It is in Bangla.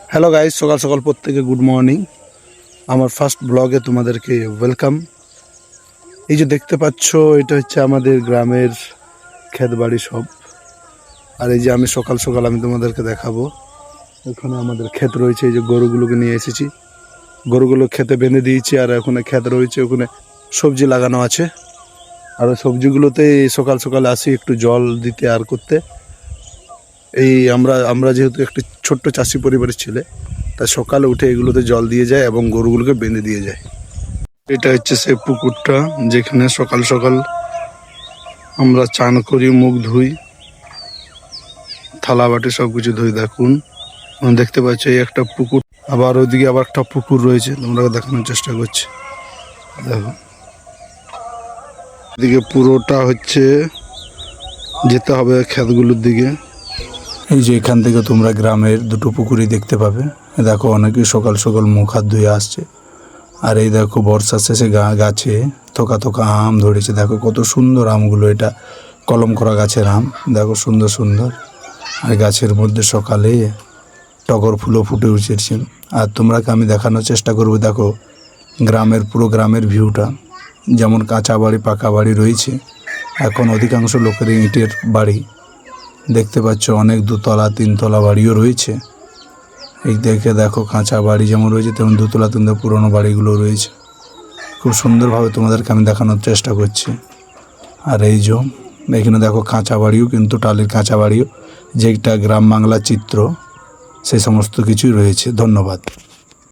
হ্যালো গাইস, সকাল সকাল প্রত্যেকে গুড মর্নিং। আমার ফার্স্ট ব্লগে তোমাদেরকে ওয়েলকাম। এই যে দেখতে পাচ্ছ, এটা হচ্ছে আমাদের গ্রামের ক্ষেত বাড়ি সব। আর এই যে আমি সকাল সকাল আমি তোমাদেরকে দেখাবো, এখানে আমাদের ক্ষেত রয়েছে। এই যে গরুগুলোকে নিয়ে এসেছি, গরুগুলো খেতে বেঁধে দিয়েছি। আর ওখানে ক্ষেত রয়েছে, ওখানে সবজি লাগানো আছে। আর ওই সবজিগুলোতে সকাল সকাল আসি একটু জল দিতে আর করতে। এই আমরা যেহেতু একটি ছোট্ট চাষি পরিবারের ছেলে, তাই সকালে উঠে এগুলোতে জল দিয়ে যায় এবং গরুগুলোকে বেঁধে দিয়ে যায়। এটা হচ্ছে সে পুকুরটা যেখানে সকাল সকাল আমরা চান করি, মুখ ধুই, থালা বাটি সব কিছু ধুই। দেখুন, দেখতে পাচ্ছি এই একটা পুকুর, আবার ওইদিকে আবার একটা পুকুর রয়েছে, তোমরা দেখানোর চেষ্টা করছি। দেখো, এদিকে পুরোটা হচ্ছে যেতে হবে ক্ষেতগুলোর দিকে। এই যে এখান থেকে তোমরা গ্রামের দুটো পুকুরই দেখতে পাবে। দেখো, অনেকেই সকাল সকাল মুখ হাত ধুয়ে আসছে। আর এই দেখো, বর্ষার শেষে গাছে থোকা থোকা আম ধরেছে। দেখো কত সুন্দর আমগুলো, এটা কলম করা গাছের আম। দেখো সুন্দর সুন্দর। আর গাছের মধ্যে সকালে টগর ফুলও ফুটে উঠেছে। আর তোমরাকে আমি দেখানোর চেষ্টা করবো। দেখো গ্রামের, পুরো গ্রামের ভিউটা, যেমন কাঁচা বাড়ি পাকা বাড়ি রয়েছে। এখন অধিকাংশ লোকের ইটের বাড়ি দেখতে পাচ্ছ, অনেক দুতলা তিনতলা বাড়িও রয়েছে। এই দেখো কাঁচা বাড়ি যেমন রয়েছে, তেমন দুতলা তিনতলা পুরনো বাড়িগুলো রয়েছে। খুব সুন্দরভাবে তোমাদেরকে আমি দেখানোর চেষ্টা করছি। আর এই যে এখানে দেখো কাঁচা বাড়িও, কিন্তু টালির কাঁচা বাড়িও, যেটা গ্রাম বাংলার চিত্র, সেই সমস্ত কিছুই রয়েছে। ধন্যবাদ।